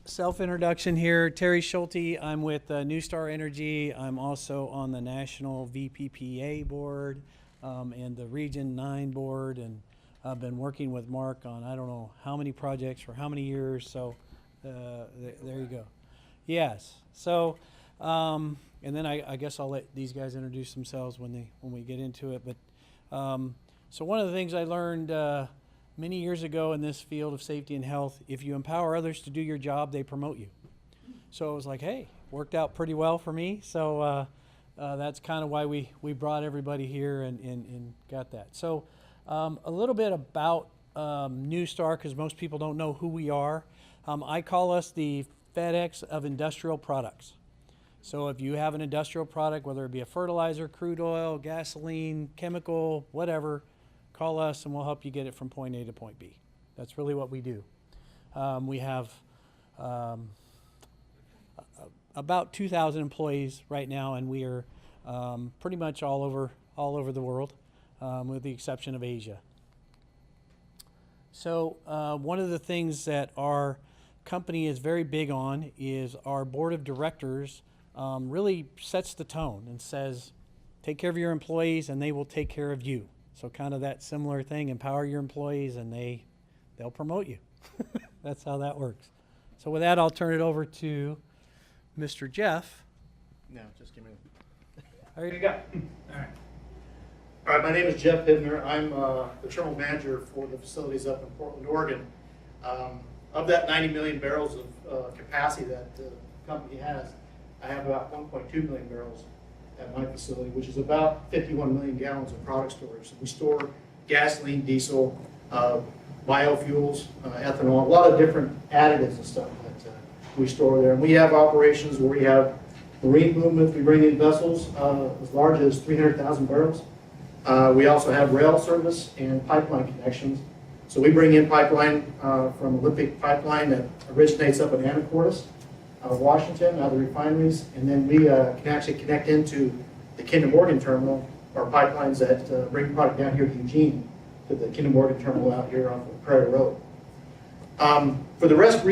Self-introduction here. Terry Schulte. I'm with New Star Energy. I'm also on the National VPPA board and the Region 9 board, and I've been working with Mark on I don't know how many projects for how many years, so there you go. Yes. So, and then I guess I'll let these guys introduce themselves when we get into it. But so one of the things I learned many years ago in this field of safety and health, if you empower others to do your job, they promote you. So it was like, hey, worked out pretty well for me. So that's kind of why we brought everybody here and got that. So a little bit about New Star, because most people don't know who we are. I call us the FedEx of industrial products. So if you have an industrial product, whether it be a fertilizer, crude oil, gasoline, chemical, whatever, call us and we'll help you get it from point A to point B. That's really what we do. We have about 2,000 employees right now, and we are pretty much all over the world, with the exception of Asia. So one of the things that our company is very big on is our board of directors really sets the tone and says, take care of your employees and they will take care of you. So kind of that similar thing, empower your employees and they'll promote you. That's how that works. So with that, I'll turn it over to Mr. Jeff. No, just give me. There you go. All right, my name is Jeff Hibner. I'm the terminal manager for the facilities up in Portland, Oregon. Of that 90 million barrels of capacity that the company has, I have about 1.2 million barrels at my facility, which is about 51 million gallons of product storage. So we store gasoline, diesel, biofuels, ethanol, a lot of different additives and stuff that we store there. And we have operations where we have marine movement. We bring in vessels as large as 300,000 barrels. We also have rail service and pipeline connections. So we bring in pipeline from Olympic Pipeline that originates up in Anacortes, Washington, out of the refineries, and then we can actually connect into the Kinder Morgan terminal, or pipelines that bring product down here to Eugene to the Kinder Morgan terminal out here off of Prairie Road. For the West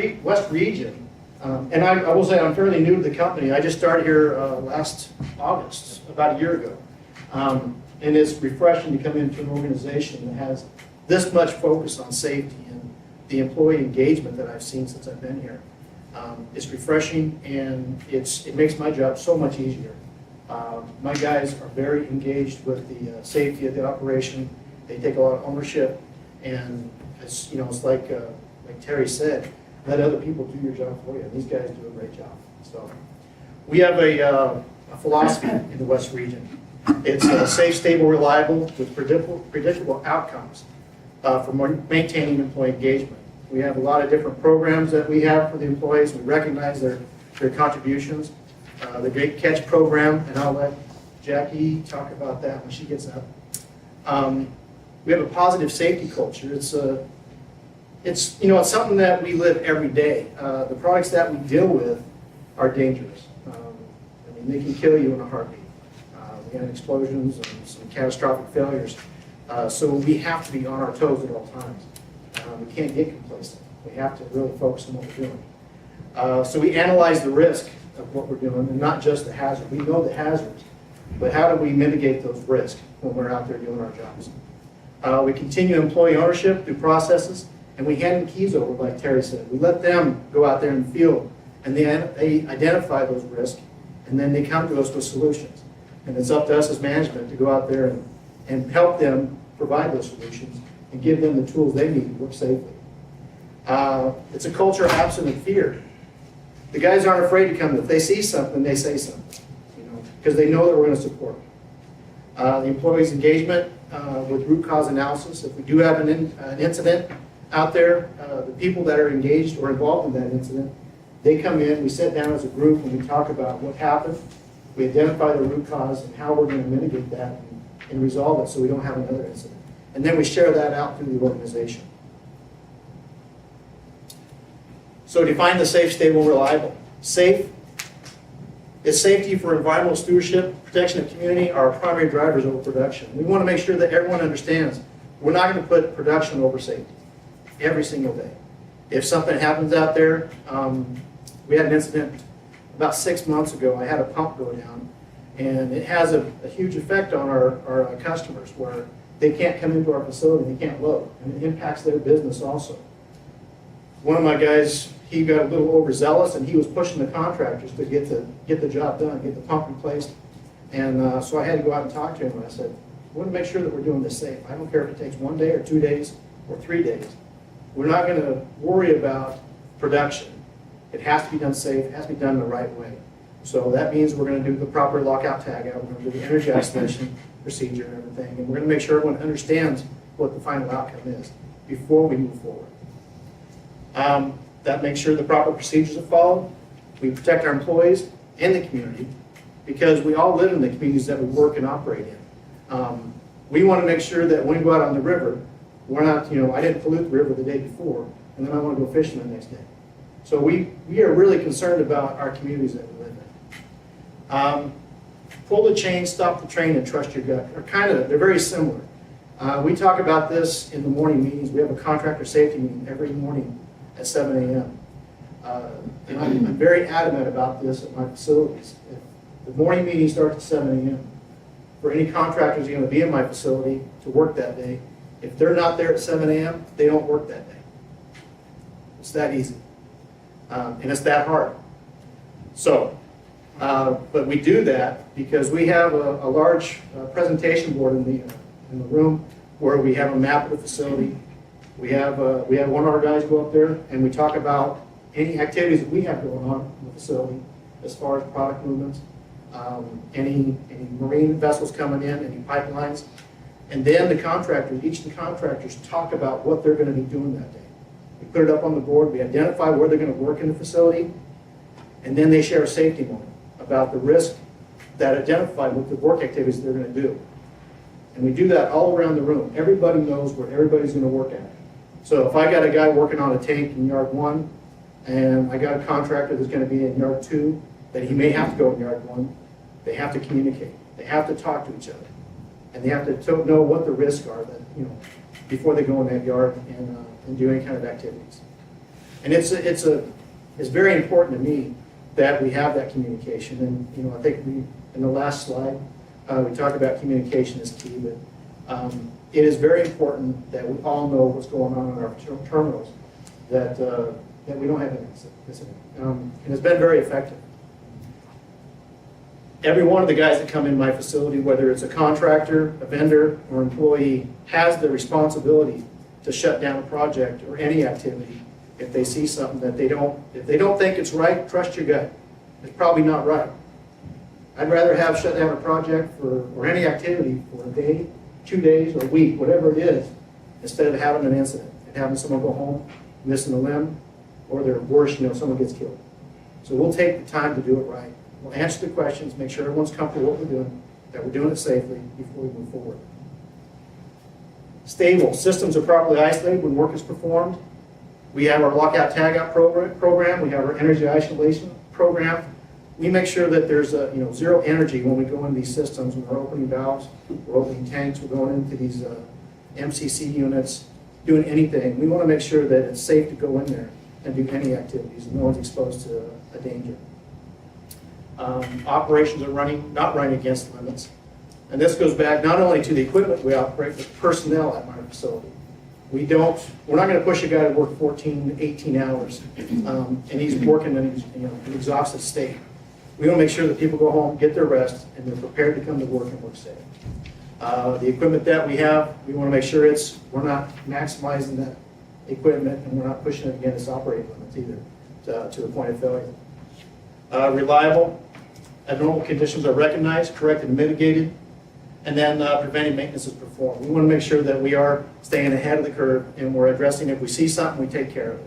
region, and I will say I'm fairly new to the company. I just started here last August, about a year ago, and it's refreshing to come into an organization that has this much focus on safety and the employee engagement that I've seen since I've been here. It's refreshing, and it makes my job so much easier. My guys are very engaged with the safety of the operation. They take a lot of ownership, and it's like Terry said, let other people do your job for you. These guys do a great job. So we have a philosophy in the West region. It's safe, stable, reliable, with predictable outcomes for maintaining employee engagement. We have a lot of different programs that we have for the employees. We recognize their contributions. The Great Catch program, and I'll let Jackie talk about that when she gets up. We have a positive safety culture. It's something that we live every day. The products that we deal with are dangerous. They can kill you in a heartbeat. We have explosions and some catastrophic failures. So we have to be on our toes at all times. We can't get complacent. We have to really focus on what we're doing. So we analyze the risk of what we're doing, and not just the hazard. We know the hazards, but how do we mitigate those risks when we're out there doing our jobs? We continue employee ownership through processes, and we hand the keys over, like Terry said. We let them go out there in the field, and they identify those risks, and then they come to us with solutions. And it's up to us as management to go out there and help them provide those solutions and give them the tools they need to work safely. It's a culture absent of fear. The guys aren't afraid to come. If they see something, they say something, because they know that we're going to support them. The employees' engagement with root cause analysis. If we do have an incident out there, the people that are engaged or involved in that incident, they come in, we sit down as a group and we talk about what happened. We identify the root cause and how we're going to mitigate that and resolve it so we don't have another incident. And then we share that out through the organization. So define the safe, stable, reliable. Safe is safety for environmental stewardship, protection of community are our primary drivers over production. We want to make sure that everyone understands we're not going to put production over safety every single day. If something happens out there, we had an incident about 6 months ago. I had a pump go down, and it has a huge effect on our customers where they can't come into our facility, they can't load, and it impacts their business also. One of my guys, he got a little overzealous, and he was pushing the contractors to get the job done, get the pump replaced. And so I had to go out and talk to him, and I said, we want to make sure that we're doing this safe. I don't care if it takes 1 day or 2 days or 3 days. We're not going to worry about production. It has to be done safe, it has to be done the right way. So that means we're going to do the proper lockout tagout, we're going to do the energy isolation procedure and everything, and we're going to make sure everyone understands what the final outcome is before we move forward. That makes sure the proper procedures are followed. We protect our employees and the community because we all live in the communities that we work and operate in. We want to make sure that when we go out on the river, we're not, I didn't pollute the river the day before, and then I want to go fishing the next day. So we are really concerned about our communities that we live in. Pull the chain, stop the train, and trust your gut. They're very similar. We talk about this in the morning meetings. We have a contractor safety meeting every morning at 7 a.m. And I'm very adamant about this at my facilities. If the morning meeting starts at 7 a.m. For any contractors who are going to be in my facility to work that day, if they're not there at 7 a.m., they don't work that day. It's that easy. And it's that hard. So, but we do that because we have a large presentation board in the room where we have a map of the facility. We have one of our guys go up there and we talk about any activities that we have going on in the facility as far as product movements, any marine vessels coming in, any pipelines. And then each of the contractors talk about what they're going to be doing that day. We put it up on the board, we identify where they're going to work in the facility, and then they share a safety moment about the risk that identified with the work activities they're going to do. And we do that all around the room. Everybody knows where everybody's going to work at. So if I got a guy working on a tank in yard 1, and I got a contractor that's going to be in yard 2, that he may have to go in yard 1, they have to communicate. They have to talk to each other. And they have to know what the risks are that, before they go in that yard and do any kind of activities. And it's very important to me that we have that communication. And I think in the last slide we talked about communication is key, but it is very important that we all know what's going on in our terminals, that we don't have an incident. And it's been very effective. Every one of the guys that come in my facility, whether it's a contractor, a vendor, or employee, has the responsibility to shut down a project or any activity if they see something that if they don't think it's right, trust your gut. It's probably not right. I'd rather have shut down a project or any activity for a day, 2 days, or a week, whatever it is, instead of having an incident and having someone go home missing a limb, or they're worse, someone gets killed. So we'll take the time to do it right. We'll answer the questions, make sure everyone's comfortable with what we're doing, that we're doing it safely before we move forward. Stable. Systems are properly isolated when work is performed. We have our lockout tagout program. We have our energy isolation program. We make sure that there's zero energy when we go into these systems. When we're opening valves, we're opening tanks, we're going into these MCC units, doing anything. We want to make sure that it's safe to go in there and do any activities and no one's exposed to a danger. Operations are not running against limits. And this goes back not only to the equipment we operate, but personnel at my facility. We're not going to push a guy to work 14, 18 hours, and he's working in an exhausted state. We want to make sure that people go home, get their rest, and they're prepared to come to work and work safe. The equipment that we have, we want to make sure we're not maximizing that equipment, and we're not pushing it against operating limits either to the point of failure. Reliable. Abnormal conditions are recognized, corrected, and mitigated, and then preventive maintenance is performed. We want to make sure that we are staying ahead of the curve and we're addressing it. If we see something, we take care of it.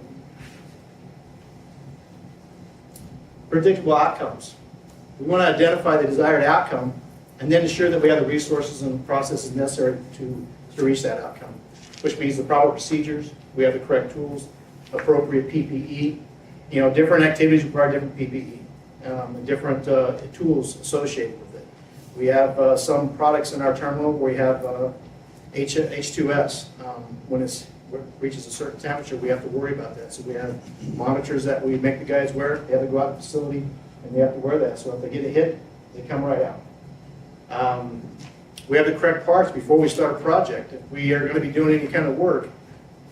Predictable outcomes. We want to identify the desired outcome and then ensure that we have the resources and processes necessary to reach that outcome, which means the proper procedures, we have the correct tools, appropriate PPE. Different activities require different PPE. Different tools associated with it. We have some products in our terminal where we have H2S. When it's reaches a certain temperature, we have to worry about that. So we have monitors that we make the guys wear. They have to go out to the facility and they have to wear that. So if they get a hit, they come right out. We have the correct parts before we start a project. If we are going to be doing any kind of work,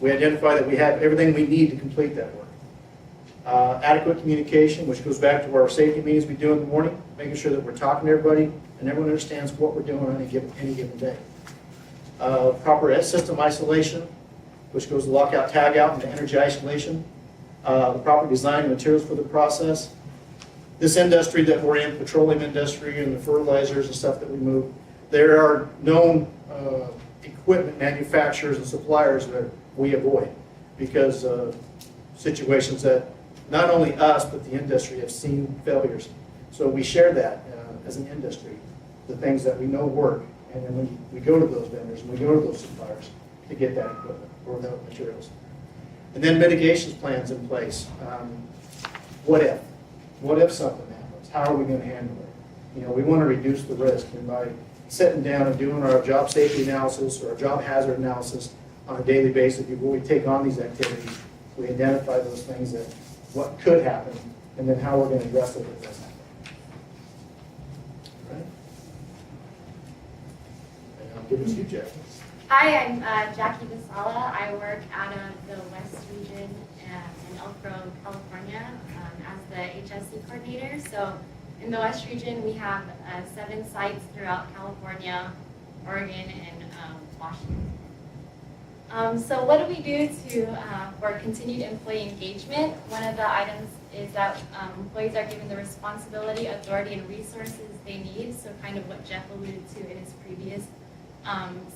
we identify that we have everything we need to complete that work. Adequate communication, which goes back to our safety meetings we do in the morning, making sure that we're talking to everybody and everyone understands what we're doing on any given day. Proper system isolation, which goes to lockout, tagout, and to energy isolation. The proper design and materials for the process. This industry that we're in, petroleum industry and the fertilizers and stuff that we move, there are known equipment manufacturers and suppliers that we avoid because of situations that not only us but the industry have seen failures. So we share that as an industry, the things that we know work, and then we go to those vendors and we go to those suppliers to get that equipment or those materials. And then mitigations plans in place. What if? What if something happens? How are we going to handle it? You know, we want to reduce the risk, and by sitting down and doing our job safety analysis or our job hazard analysis on a daily basis before we take on these activities, we identify those things that what could happen, and then how we're going to address it if it does happen. All right? And I'll give it to you, Jackie. Hi, I'm Jackie Vasala. I work out of the West Region in Elk Grove, California, as the HSC coordinator. So in the West Region, we have 7 sites throughout California, Oregon, and Washington. So what do we do for continued employee engagement? One of the items is that employees are given the responsibility, authority, and resources they need. So kind of what Jeff alluded to in his previous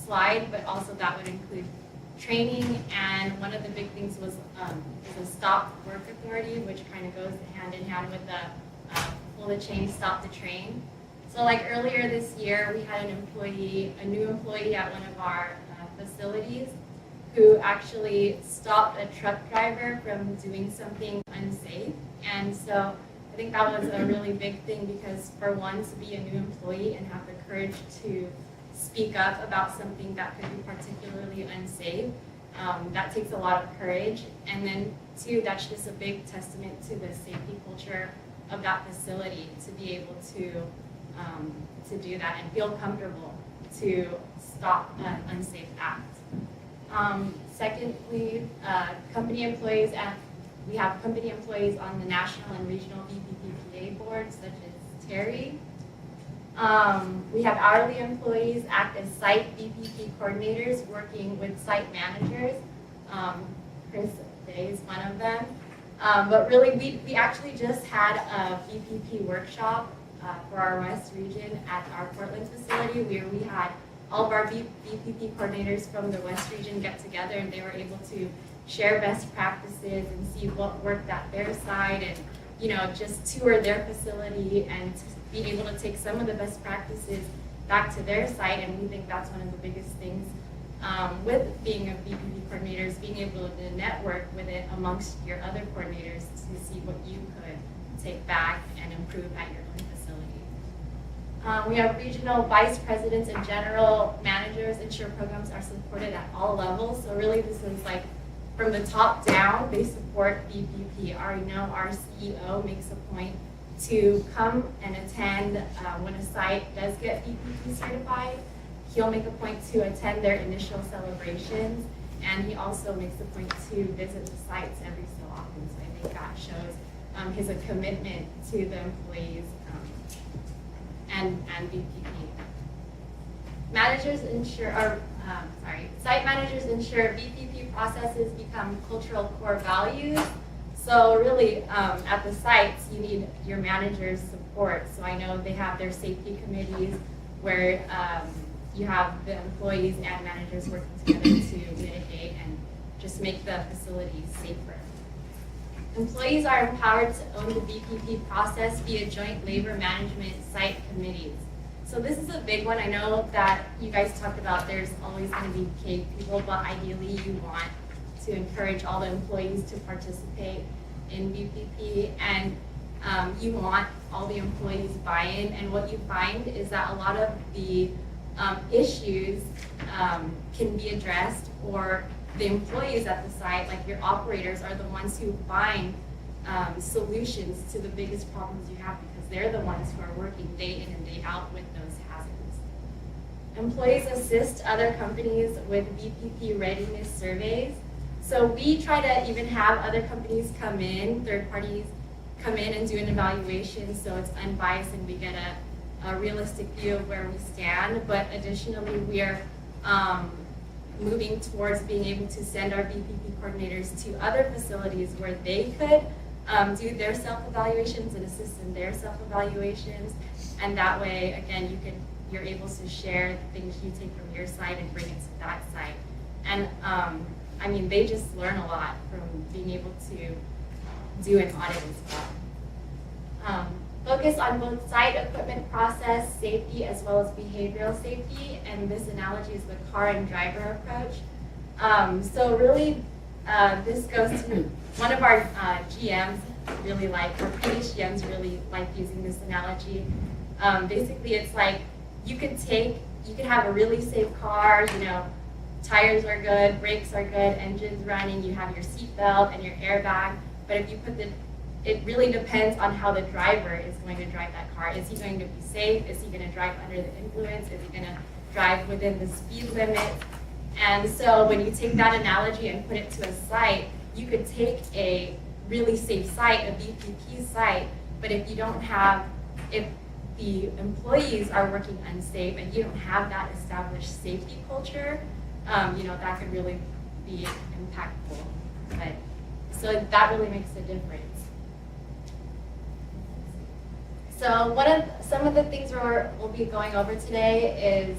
slide, but also that would include training. And one of the big things was the stop work authority, which kind of goes hand in hand with the pull the chain, stop the train. So like earlier this year, we had a new employee at one of our facilities who actually stopped a truck driver from doing something unsafe. And so I think that was a really big thing because for one, to be a new employee and have the courage to speak up about something that could be particularly unsafe, that takes a lot of courage. And then two, that's just a big testament to the safety culture of that facility to be able to do that and feel comfortable to stop an unsafe act. Secondly, company employees, we have company employees on the national and regional VPPA boards, such as Terry. We have hourly employees act as site VPP coordinators, working with site managers. Chris Day is one of them. But really, we actually just had a VPP workshop for our West region at our Portland facility, where we had all of our VPP coordinators from the West region get together, and they were able to share best practices and see what worked at their side, and just tour their facility and be able to take some of the best practices back to their site. And we think that's one of the biggest things with being a VPP coordinator, is being able to network with it amongst your other coordinators to see what you could take back and improve at your own facility. We have regional vice presidents and general managers. Ensure programs are supported at all levels. So really this is like from the top down, they support VPP. Our CEO makes a point to come and attend when a site does get VPP certified. He'll make a point to attend their initial celebrations, and he also makes a point to visit the sites every so often. So I think that shows his commitment to the employees and VPP. Site managers ensure VPP processes become cultural core values. So really, at the sites, you need your manager's support. So I know they have their safety committees where you have the employees and managers working together to mitigate and just make the facilities safer. Employees are empowered to own the VPP process via joint labor management site committees. So this is a big one. I know that you guys talked about there's always going to be cave people, but ideally you want to encourage all the employees to participate in VPP, and you want all the employees buy-in. And what you find is that a lot of the issues can be addressed or the employees at the site, like your operators, are the ones who find solutions to the biggest problems you have, because they're the ones who are working day in and day out with those hazards. Employees assist other companies with VPP readiness surveys. So we try to even have other companies come in, third parties come in and do an evaluation, so it's unbiased and we get a realistic view of where we stand. But additionally, we are moving towards being able to send our VPP coordinators to other facilities where they could do their self-evaluations and assist in their self-evaluations. And that way, again, you're able to share the things you take from your site and bring it to that site. And I mean, they just learn a lot from being able to do an audit as well. Focus on both site equipment process safety as well as behavioral safety, and this analogy is the car and driver approach. So really, this goes to one of our GMs really like, or previous GMs really like using this analogy. Basically, it's like you could have a really safe car, you know, tires are good, brakes are good, engines running, you have your seat belt and your airbag, but if you put it really depends on how the driver is going to drive that car. Is he going to be safe? Is he going to drive under the influence? Is he going to drive within the speed limit? And so when you take that analogy and put it to a site, you could take a really safe site, a VPP site, but if the employees are working unsafe and you don't have that established safety culture, you know, that could really be impactful. But so that really makes a difference. So some of the things we'll be going over today is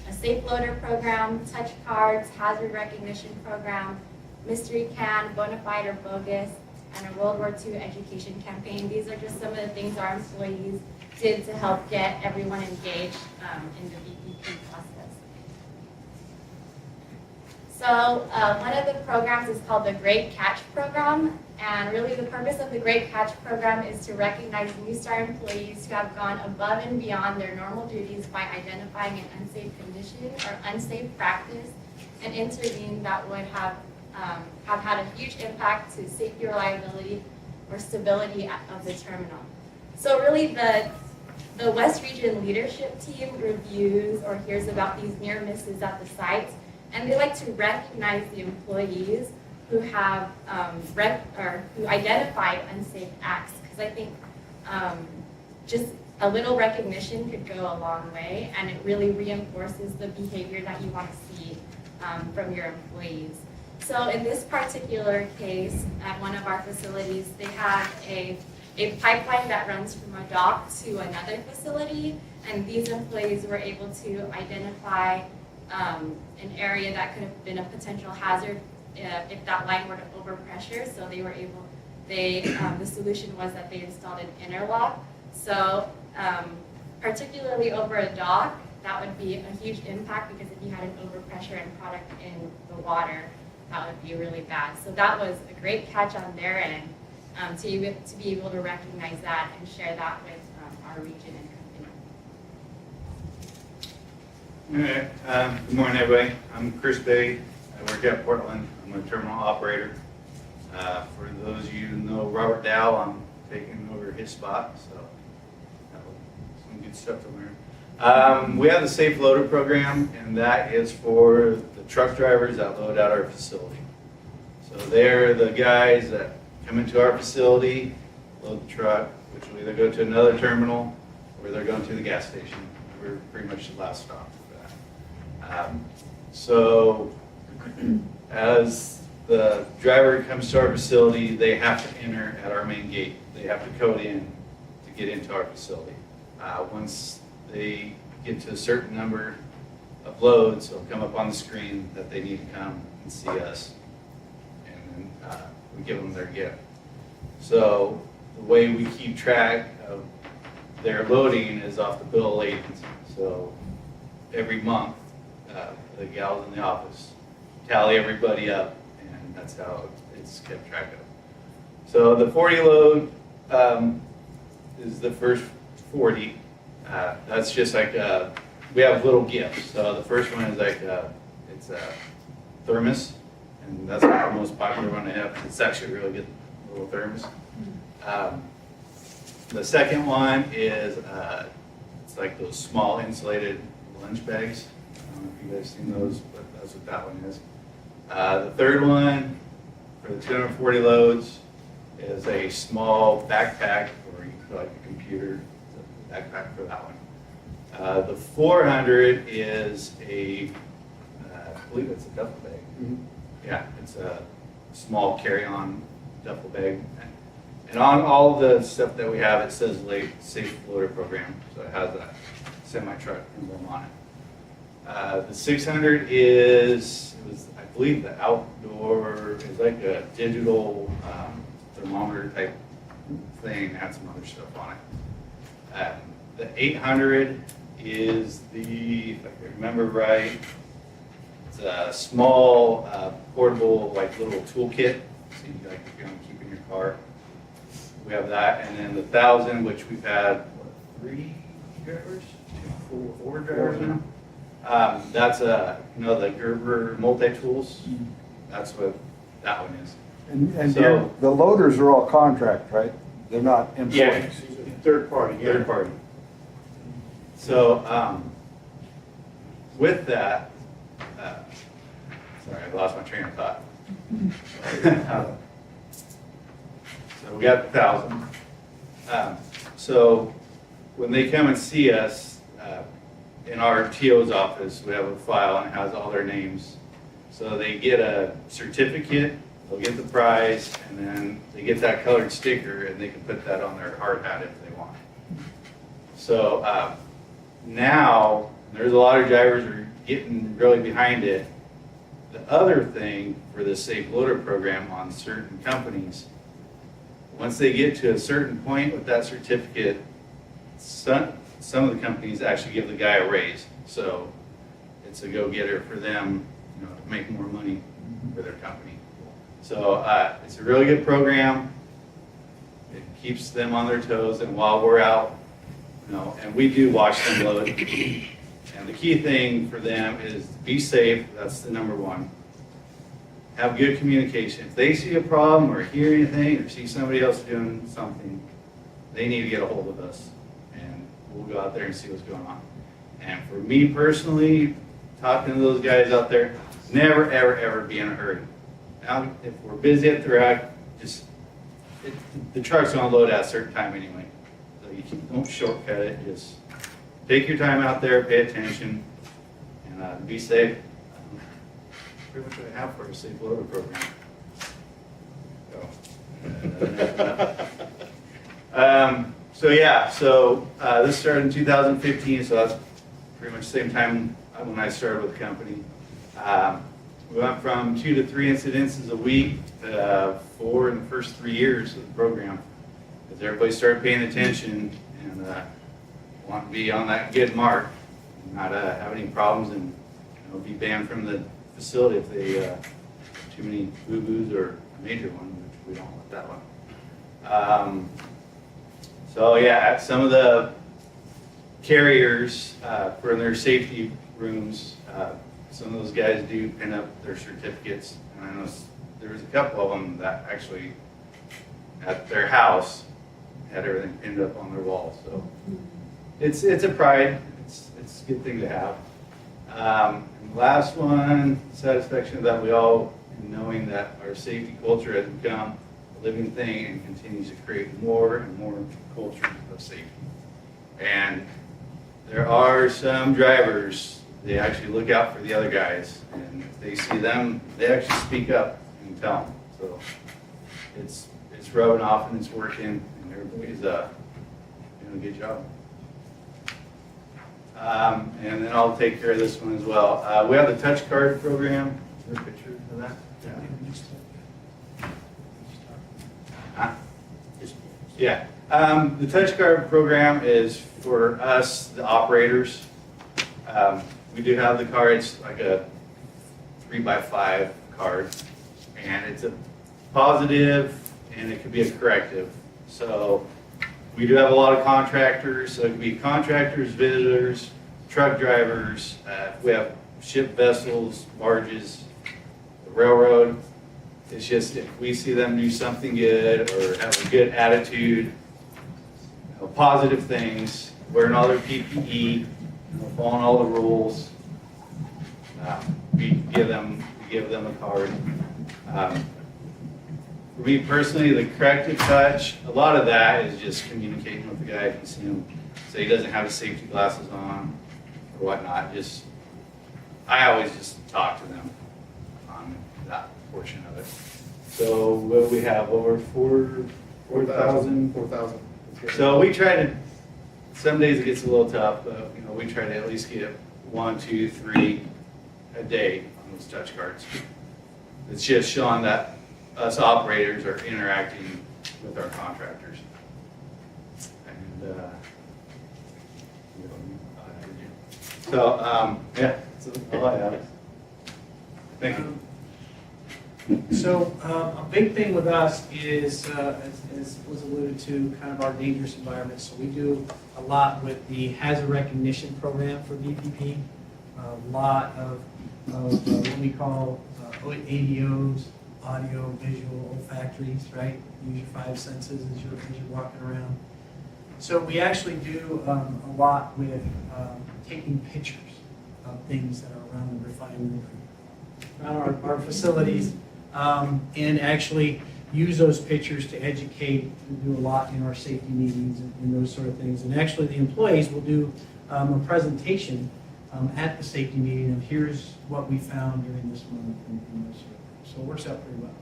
a safe loader program, touch cards, hazard recognition program, mystery can, bona fide or bogus, and a World War II education campaign. These are just some of the things our employees did to help get everyone engaged in the VPP process. So one of the programs is called the Great Catch Program, and really the purpose of the Great Catch Program is to recognize New Star employees who have gone above and beyond their normal duties by identifying an unsafe condition or unsafe practice and intervene that would have had a huge impact to safety, reliability, or stability of the terminal. So really the West Region leadership team reviews or hears about these near misses at the sites, and they like to recognize the employees who have who identified unsafe acts, because I think just a little recognition could go a long way, and it really reinforces the behavior that you want to see from your employees. So in this particular case, at one of our facilities, they have a pipeline that runs from a dock to another facility, and these employees were able to identify an area that could have been a potential hazard if that line were to overpressure. So they were able, the solution was that they installed an interlock. So particularly over a dock, that would be a huge impact, because if you had an overpressure and product in the water, that would be really bad. So that was a great catch on their end, to be able to recognize that and share that with our region and company. All right. Good morning, everybody. I'm Chris Bay. I work at Portland. I'm a terminal operator. For those of you who know Robert Dow, I'm taking over his spot, so some good stuff to learn. We have the Safe Loader program, and that is for the truck drivers that load out our facility. So they're the guys that come into our facility, load the truck, which will either go to another terminal or they're going to the gas station. We're pretty much the last stop for that. So as the driver comes to our facility, they have to enter at our main gate. They have to code in to get into our facility. Once they get to a certain number of loads, it'll come up on the screen that they need to come and see us, and then we give them their gift. So the way we keep track of their loading is off the bill of lading. So every month, the gals in the office tally everybody up, and that's how it's kept track of. So the 40 load is the first 40. That's just like we have little gifts. So the first one is like it's thermos, and that's the most popular one I have. It's actually a really good little thermos. The second one is it's like those small insulated lunch bags. I don't know if you guys seen those, but that's what that one is. The third one for the 240 loads is a small backpack, or you can put like a computer. It's a backpack for that one. The 400 is a, I believe it's a duffel bag. Yeah, it's a small carry-on duffel bag. And on all the stuff that we have, it says Safe Loader Program, so it has a semi-truck emblem on it. The 600 is, I believe, the outdoor, it's like a digital thermometer type thing, it had some other stuff on it. The 800 is the, if I can remember right, it's a small portable like little toolkit, so you like if you want to keep in your car. We have that, and then the 1000, which we've had, what, 3 drivers? 4 drivers now? That's the Gerber multi-tools. That's what that one is. And So- the loaders are all contract, right? They're not employees? Third party, yeah. Third party. So, with that, sorry, I lost my train of thought. So we got the 1000. So when they come and see us, in our TO's office, we have a file and it has all their names. So they get a certificate, they'll get the prize, and then they get that colored sticker and they can put that on their hard hat if they want. So now, there's a lot of drivers are getting really behind it. The other thing for the Safe Loader Program on certain companies, once they get to a certain point with that certificate, some of the companies actually give the guy a raise. So it's a go-getter for them, to make more money for their company. So it's a really good program. It keeps them on their toes, and while we're out, and we do watch them load. And the key thing for them is be safe. That's the number one. Have good communication. If they see a problem or hear anything or see somebody else doing something, they need to get a hold of us, and we'll go out there and see what's going on. And for me personally, talking to those guys out there, never, ever, ever be in a hurry. Now, if we're busy at the rack, the truck's gonna load at a certain time anyway. So you don't shortcut it, just take your time out there, pay attention, and be safe. Pretty much what I have for a Safe Loader Program. So this started in 2015, so that's pretty much the same time when I started with the company. We went from 2 to 3 incidences a week to 4 in the first 3 years of the program, as everybody started paying attention and want to be on that good mark, not have any problems, and be banned from the facility if they have too many boo-boos or a major one, which we don't want that one. So yeah, at some of the carriers for their safety rooms, some of those guys do pin up their certificates, and I know there was a couple of them that actually at their house had everything pinned up on their wall. So it's a pride. It's a good thing to have. And the last one, satisfaction that we all, in knowing that our safety culture has become a living thing and continues to create more and more culture of safety. And there are some drivers, they actually look out for the other guys, and if they see them, they actually speak up and tell them. So it's rubbing off and it's working, and everybody's doing a good job. And then I'll take care of this one as well. We have the touch card program. Is there a picture of that? Huh? Yeah. The touch card program is for us, the operators. We do have the card. It's like a 3x5 card, and it's a positive and it could be a corrective. So we do have a lot of contractors, so it could be contractors, visitors, truck drivers. We have ship vessels, barges, the railroad. It's just if we see them do something good or have a good attitude, positive things, wearing all their PPE, following all the rules, we give them a card. For me personally, the corrective touch, a lot of that is just communicating with the guy. If you see him, say he doesn't have his safety glasses on or whatnot, I always just talk to them on that portion of it. So what we have, over 4,000. 4,000. So we try to, some days it gets a little tough, but we try to at least get 1, 2, 3 a day on those touch cards. It's just showing that us operators are interacting with our contractors. And, yeah, that's all I have. Thank you. So a big thing with us is, as was alluded to, kind of our dangerous environment. So we do a lot with the hazard recognition program for VPP. A lot of what we call ADOs, audio, visual, olfactories, right? Use your 5 senses as you're walking around. So we actually do a lot with taking pictures of things that are around the refinery, around our facilities, and actually use those pictures to educate. We do a lot in our safety meetings and those sort of things. And actually the employees will do a presentation at the safety meeting of here's what we found during this month and those sort of things. So it works out pretty well.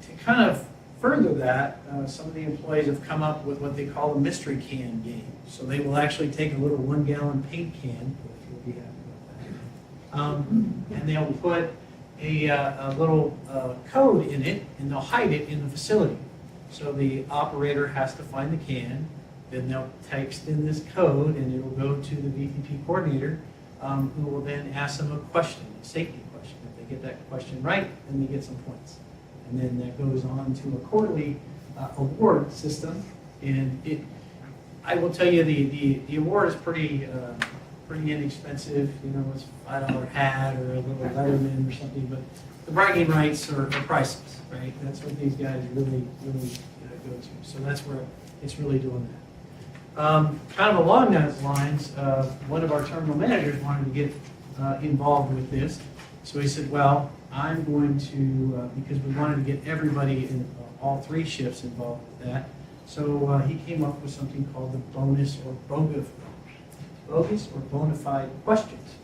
To kind of further that, some of the employees have come up with what they call a mystery can game. So they will actually take a little 1-gallon paint can, which you'll be happy about that, and they'll put a little code in it, and they'll hide it in the facility. So the operator has to find the can, then they'll text in this code, and it'll go to the VPP coordinator, who will then ask them a question, a safety question. If they get that question right, then they get some points. And then that goes on to a quarterly award system. And I will tell you, the award is pretty inexpensive. It's a $5 hat or a little letterman or something. But the bragging rights are priceless, right? That's what these guys really go to. So that's where it's really doing that. Kind of along those lines, one of our terminal managers wanted to get involved with this. So he said, well, I'm going to, because we wanted to get everybody in all 3 shifts involved with that. So he came up with something called the bogus or bona fide questions.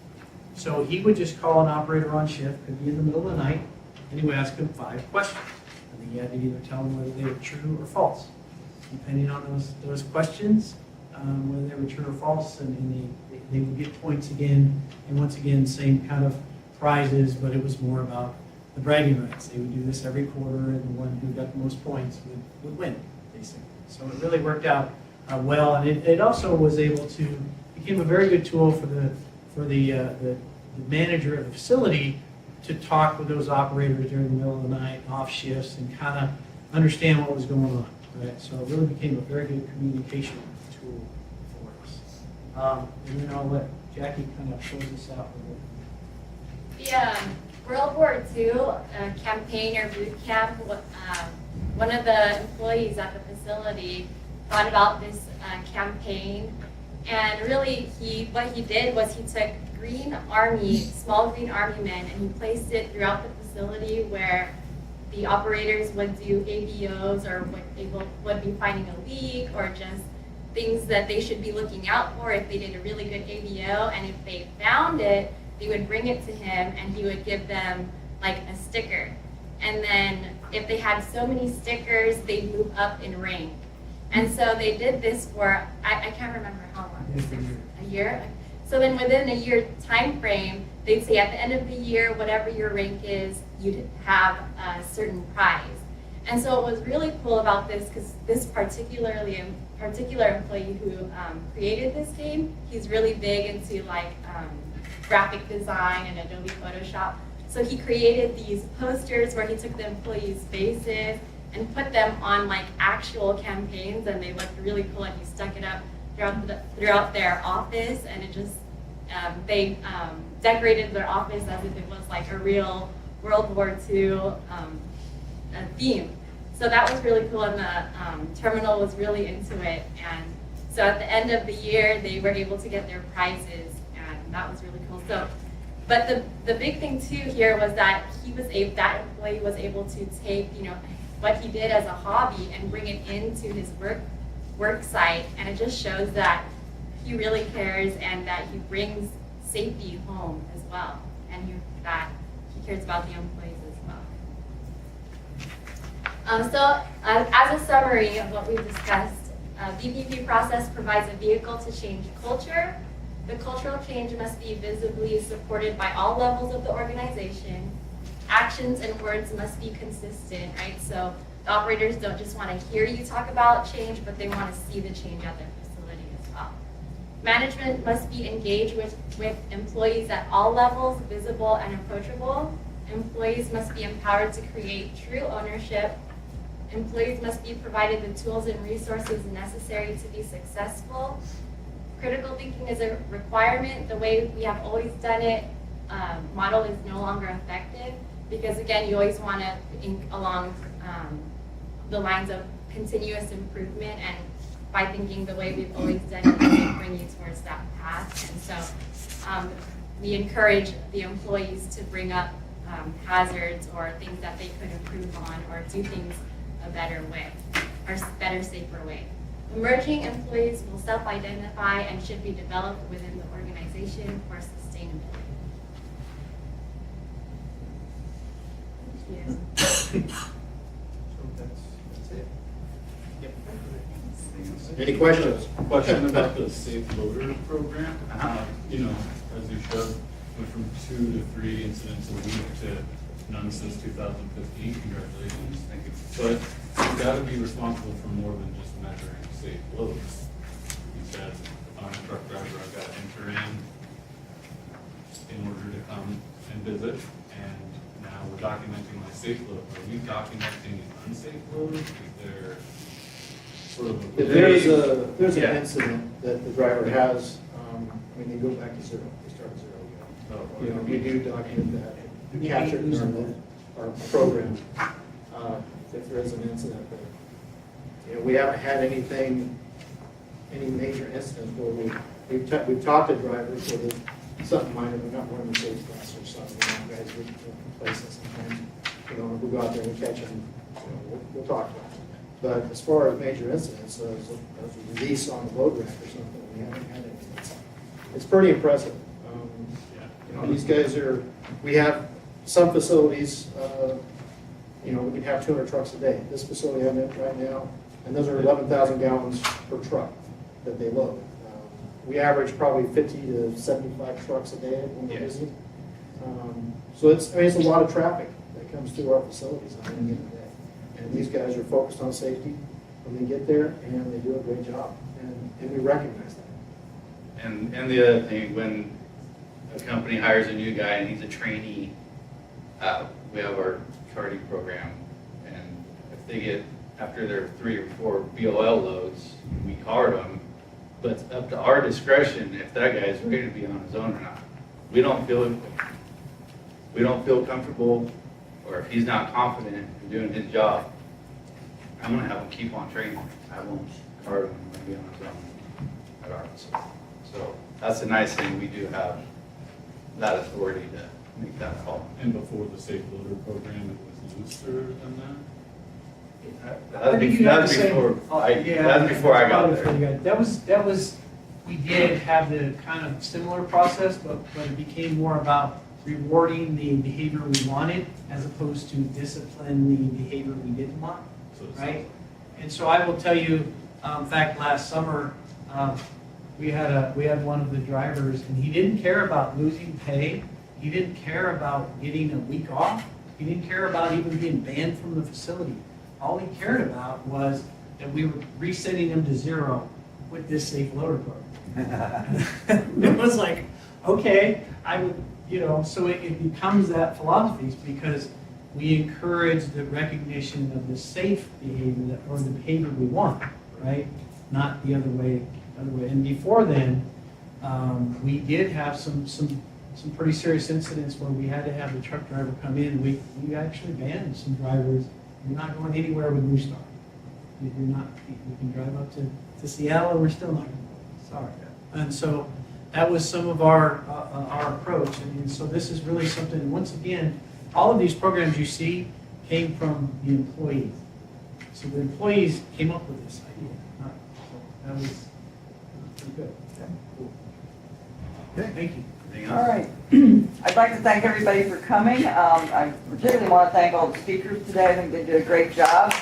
So he would just call an operator on shift, could be in the middle of the night, and he would ask him 5 questions. And he had to either tell them whether they were true or false. Depending on those questions, whether they were true or false, and they would get points again, and once again, same kind of prizes, but it was more about the bragging rights. They would do this every quarter, and the one who got the most points would win, basically. So it really worked out well, and it also was able to became a very good tool for the manager of the facility to talk with those operators during the middle of the night, off shifts, and kind of understand what was going on. Right? So it really became a very good communication tool for us. And then I'll let Jackie kind of close this out with it. The World War II campaign or boot camp, one of the employees at the facility thought about this campaign, and really what he did was he took small green army men, and he placed it throughout the facility where the operators would do ABOs or would be finding a leak or just things that they should be looking out for if they did a really good ABO, and if they found it, they would bring it to him and he would give them like a sticker. And then if they had so many stickers, they'd move up in rank. And so they did this for, I can't remember how long, a year? So then within a year time frame, they'd say at the end of the year, whatever your rank is, you'd have a certain prize. And so what was really cool about this, because this particular employee who created this game, he's really big into like graphic design and Adobe Photoshop. So he created these posters where he took the employees' faces and put them on like actual campaigns, and they looked really cool, and he stuck it up throughout their office, and They decorated their office as if it was like a real World War II theme. So that was really cool, and the terminal was really into it. And so at the end of the year, they were able to get their prizes, and that was really cool. So, but the big thing too here was that that employee was able to take, you know, what he did as a hobby and bring it into his work site, and it just shows that he really cares and that he brings safety home as well, and that he cares about the employees as well. So as a summary of what we've discussed, VPP process provides a vehicle to change culture. The cultural change must be visibly supported by all levels of the organization. Actions and words must be consistent, right? So the operators don't just want to hear you talk about change, but they want to see the change at their facility as well. Management must be engaged with employees at all levels, visible and approachable. Employees must be empowered to create true ownership. Employees must be provided the tools and resources necessary to be successful. Critical thinking is a requirement. The way we have always done it, model is no longer effective, because again, you always want to think along the lines of continuous improvement, and by thinking the way we've always done it, we bring you towards that path. And so we encourage the employees to bring up hazards or things that they could improve on, or do things a better way, or better, safer way. Emerging employees will self-identify and should be developed within the organization for sustainability. Thank you. That's it. Yep. Any questions? Question about the safe loader program. You know, as you showed, went from 2 to 3 incidents a week to none since 2015. Congratulations. Thank you. But you've got to be responsible for more than just measuring safe loads. You said, if I'm a truck driver, I've got to enter in order to come and visit. And now we're documenting my safe load. Are we documenting an unsafe load? Is there sort of a If there's Yeah. an incident that the driver has, I mean, they go back to zero, they start at zero again. Oh, You know, we do document that, we capture it in our program, if there is an incident. But, you know, we haven't had any major incidents where we've talked to drivers where there's something minor, they're not wearing the safety glasses or something, you know, guys, we complacent sometimes. You know, if we go out there and we catch them, you know, we'll talk to them. But as far as major incidents, as a release on the load rack or something, we haven't had anything. It's pretty impressive. You know, these guys we have some facilities, you know, we can have 200 trucks a day. This facility I'm in right now, and those are 11,000 gallons per truck that they load. We average probably 50 to 75 trucks a day when we're busy. So it's a lot of traffic that comes through our facilities on any given day. And these guys are focused on safety when they get there, and they do a great job, and we recognize that. And the other thing, when a company hires a new guy and he's a trainee, we have our charting program, and if they get, after their 3 or 4 BOL loads, we card them, but it's up to our discretion if that guy's ready to be on his own or not. We don't feel comfortable, or if he's not confident in doing his job, I'm gonna have him keep on training. I won't card him and be on his own at our facility. So that's the nice thing, we do have that authority to make that call. And before the safe loader program, it was looser than that? That's before I got there. That was, we did have the kind of similar process, but it became more about rewarding the behavior we wanted as opposed to discipline the behavior we didn't want, So it's right? And so I will tell you, in fact, last summer, we had one of the drivers, and he didn't care about losing pay. He didn't care about getting a week off. He didn't care about even being banned from the facility. All he cared about was that we were resetting him to zero with this safe loader program. It was like, okay, I would, you know, so it becomes that philosophy, because we encourage the recognition of the safe behavior or the behavior we want, right? Not the other way. And before then, We did have some pretty serious incidents where we had to have the truck driver come in. We actually banned some drivers. You're not going anywhere with New Star. You're not, you can drive up to Seattle, we're still not going to. Sorry. And so that was some of our approach. And so this is really something, once again, all of these programs you see came from the employees. So the employees came up with this idea. So that was pretty good. Okay. Thank you. Anything All else? right. I'd like to thank everybody for coming. I particularly want to thank all the speakers today. I think they did a great job.